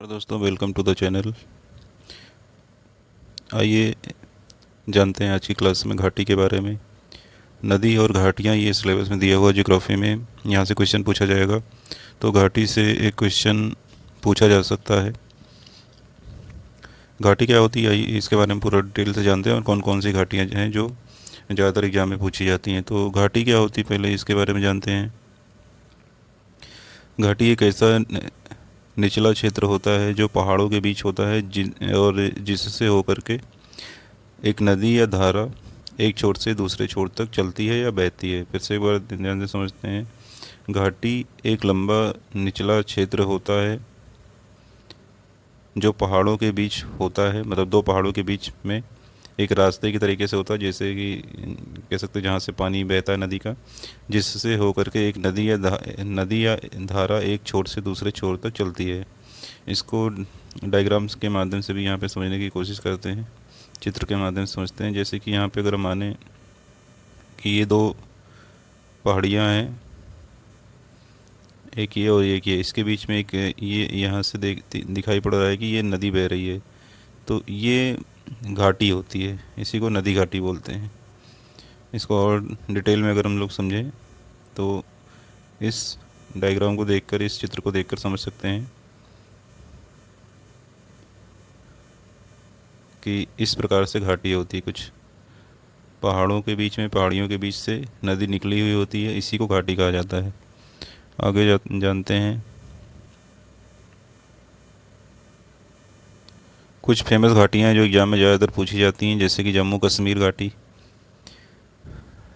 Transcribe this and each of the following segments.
नमस्कार दोस्तों, welcome to the channel. आइए जानते हैं आज की क्लास में घाटी के बारे में। नदी और घाटियाँ ये सिलेबस में दिया हुआ ज्योग्राफी में यहाँ से क्वेश्चन पूछा जाएगा। तो घाटी से एक क्वेश्चन पूछा जा सकता है। घाटी क्या होती है, आइए इसके बारे में पूरा डिटेल से जानते हैं और कौन कौन सी घाटियाँ हैं जो ज़्यादातर एग्जाम में पूछी जाती हैं। तो घाटी क्या होती है, पहले इसके बारे में जानते हैं। घाटी एक ऐसा निचला क्षेत्र होता है जो पहाड़ों के बीच होता है और जिससे होकर के एक नदी या धारा एक छोर से दूसरे छोर तक चलती है या बहती है। फिर से एक बार ध्यान से समझते हैं। घाटी एक लंबा निचला क्षेत्र होता है जो पहाड़ों के बीच होता है, मतलब दो पहाड़ों के बीच में एक रास्ते की तरीके से होता है, जैसे कि कह सकते हैं जहाँ से पानी बहता है नदी का, जिससे होकर के एक नदी या धारा एक छोर से दूसरे छोर तक चलती है। इसको डायग्राम्स के माध्यम से भी यहाँ पे समझने की कोशिश करते हैं, चित्र के माध्यम से समझते हैं। जैसे कि यहाँ पे अगर माने कि ये दो पहाड़ियाँ हैं, एक ये और एक ये, इसके बीच में एक ये यहाँ से दिखाई पड़ रहा है कि ये नदी बह रही है, तो ये घाटी होती है, इसी को नदी घाटी बोलते हैं। इसको और डिटेल में अगर हम लोग समझें तो इस डायग्राम को देखकर, इस चित्र को देखकर समझ सकते हैं कि इस प्रकार से घाटी होती है। कुछ पहाड़ों के बीच में, पहाड़ियों के बीच से नदी निकली हुई होती है, इसी को घाटी कहा जाता है। आगे जानते हैं कुछ फेमस घाटियाँ हैं जो एग्ज़ाम में ज़्यादातर पूछी जाती हैं, जैसे कि जम्मू कश्मीर घाटी।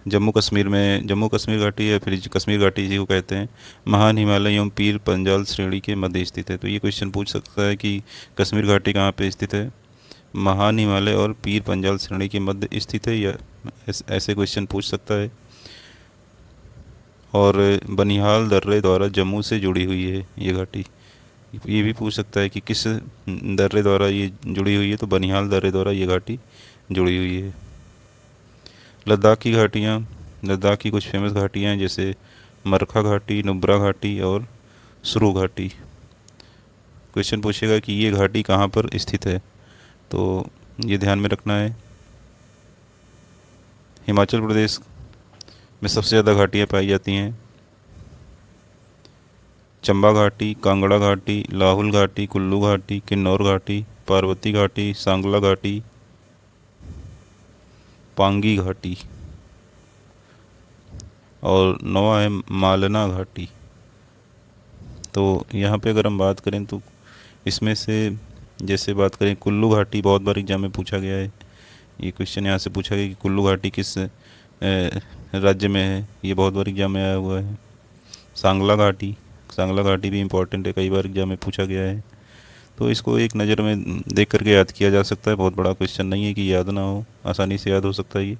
जम्मू कश्मीर घाटी या फिर कश्मीर घाटी जी को कहते हैं, महान हिमालय एवं पीर पंजाल श्रेणी के मध्य स्थित है। तो ये क्वेश्चन पूछ सकता है कि कश्मीर घाटी कहाँ पे स्थित है, महान हिमालय और पीर पंजाल श्रेणी के मध्य स्थित है, या ऐसे क्वेश्चन पूछ सकता है। और बनिहाल दर्रे द्वारा जम्मू से जुड़ी हुई है ये घाटी, ये भी पूछ सकता है कि किस दर्रे द्वारा ये जुड़ी हुई है, तो बनिहाल दर्रे द्वारा ये घाटी जुड़ी हुई है। लद्दाख की घाटियाँ, लद्दाख की कुछ फेमस घाटियाँ हैं, जैसे मरखा घाटी, नुब्रा घाटी और सुरु घाटी। क्वेश्चन पूछेगा कि ये घाटी कहाँ पर स्थित है, तो ये ध्यान में रखना है। हिमाचल प्रदेश में सबसे ज़्यादा घाटियाँ पाई जाती हैं। चंबा घाटी, कांगड़ा घाटी, लाहुल घाटी, कुल्लू घाटी, किन्नौर घाटी, पार्वती घाटी, सांगला घाटी, पांगी घाटी, और नौवा है मालना घाटी। तो यहाँ पे अगर हम बात करें तो इसमें से जैसे बात करें, कुल्लू घाटी बहुत बार एग्जाम में पूछा गया है। ये क्वेश्चन यहाँ से पूछा गया कि कुल्लू घाटी किस राज्य में है, ये बहुत बार एग्जाम में आया हुआ है। सांगला घाटी भी इम्पोर्टेंट है, कई बार एग्जाम में पूछा गया है। तो इसको एक नज़र में देख करके याद किया जा सकता है, बहुत बड़ा क्वेश्चन नहीं है कि याद ना हो, आसानी से याद हो सकता है ये।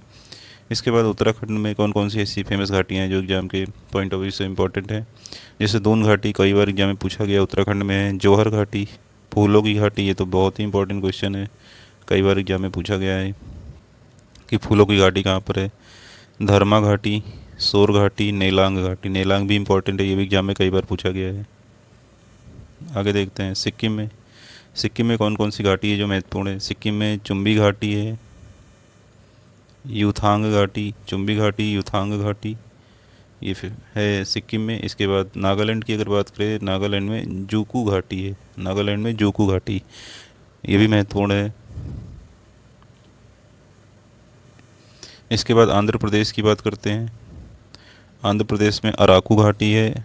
इसके बाद उत्तराखंड में कौन कौन सी ऐसी फेमस घाटियाँ हैं जो एग्जाम के पॉइंट ऑफ व्यू से इम्पोर्टेंट है। जैसे दून घाटी कई बार एग्जाम में पूछा गया, उत्तराखंड में है। जौहर घाटी, फूलों की घाटी, ये तो बहुत ही इंपॉर्टेंट क्वेश्चन है, कई बार एग्जाम में पूछा गया है कि फूलों की घाटी कहाँ पर है। धर्मा घाटी, सोर घाटी, नेलांग घाटी, नेलांग भी इम्पोर्टेंट है, ये भी एग्जाम में कई बार पूछा गया है। आगे देखते हैं सिक्किम में कौन कौन सी घाटी है जो महत्वपूर्ण है। सिक्किम में चुम्बी घाटी है, यूथांग घाटी, चुम्बी घाटी, यूथांग घाटी, ये फिर है सिक्किम में। इसके बाद नागालैंड की अगर बात करें, नागालैंड में जूकू घाटी है, नागालैंड में जूकू घाटी, ये भी महत्वपूर्ण है। इसके बाद आंध्र प्रदेश की बात करते हैं। आंध्र प्रदेश में अराकू घाटी है,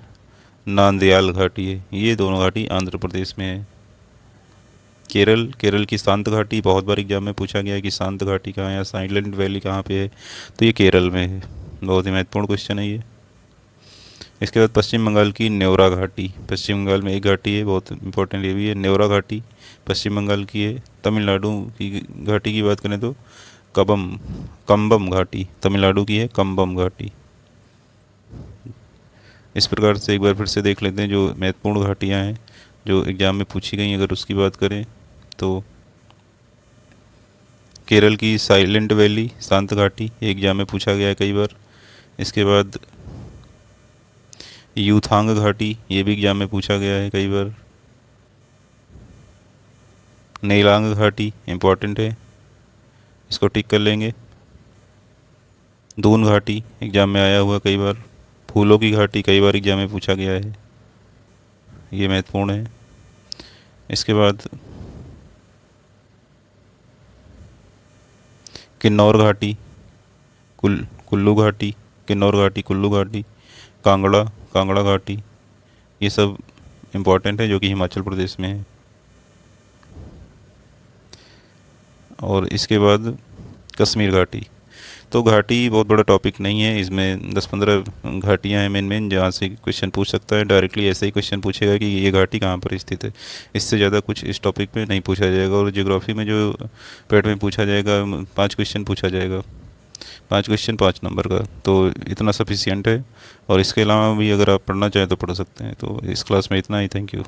नांदयाल घाटी है, ये दोनों घाटी आंध्र प्रदेश में है। केरल की शांत घाटी, बहुत बार एग्जाम में पूछा गया है कि शांत घाटी कहाँ है या साइलेंट वैली कहाँ पे है, तो ये केरल में है, बहुत ही महत्वपूर्ण क्वेश्चन है ये। इसके बाद पश्चिम बंगाल की न्योरा घाटी, पश्चिम बंगाल में एक घाटी है, बहुत इंपॉर्टेंट ये भी है, न्योरा घाटी पश्चिम बंगाल की है। तमिलनाडु की घाटी की बात करें तो कंबम घाटी, तमिलनाडु की है कंबम घाटी। इस प्रकार से एक बार फिर से देख लेते हैं जो महत्वपूर्ण घाटियाँ हैं जो एग्ज़ाम में पूछी गई। अगर उसकी बात करें तो केरल की साइलेंट वैली, शांत घाटी, एग्जाम में पूछा गया है कई बार। इसके बाद यूथांग घाटी, ये भी एग्जाम में पूछा गया है कई बार। नीलांग घाटी इम्पॉर्टेंट है, इसको टिक कर लेंगे। दून घाटी एग्ज़ाम में आया हुआ कई बार। फूलों की घाटी कई बार एग्ज़ाम में पूछा गया है, ये महत्वपूर्ण है। इसके बाद किन्नौर घाटी, कुल्लू घाटी, किन्नौर घाटी, कुल्लू घाटी, कांगड़ा, कांगड़ा घाटी, ये सब इम्पॉर्टेंट है जो कि हिमाचल प्रदेश में है। और इसके बाद कश्मीर घाटी। तो घाटी बहुत बड़ा टॉपिक नहीं है, इसमें 10-15 घाटियाँ हैं मेन मेन जहाँ से क्वेश्चन पूछ सकता है। डायरेक्टली ऐसे ही क्वेश्चन पूछेगा कि ये घाटी कहाँ पर स्थित है। इससे ज़्यादा कुछ इस टॉपिक पे नहीं पूछा जाएगा। और ज्योग्राफी में जो पेट में पूछा जाएगा, 5 क्वेश्चन पूछा जाएगा, 5 क्वेश्चन 5 नंबर का, तो इतना सफिशियंट है। और इसके अलावा भी अगर आप पढ़ना चाहें तो पढ़ सकते हैं। तो इस क्लास में इतना ही। Thank you.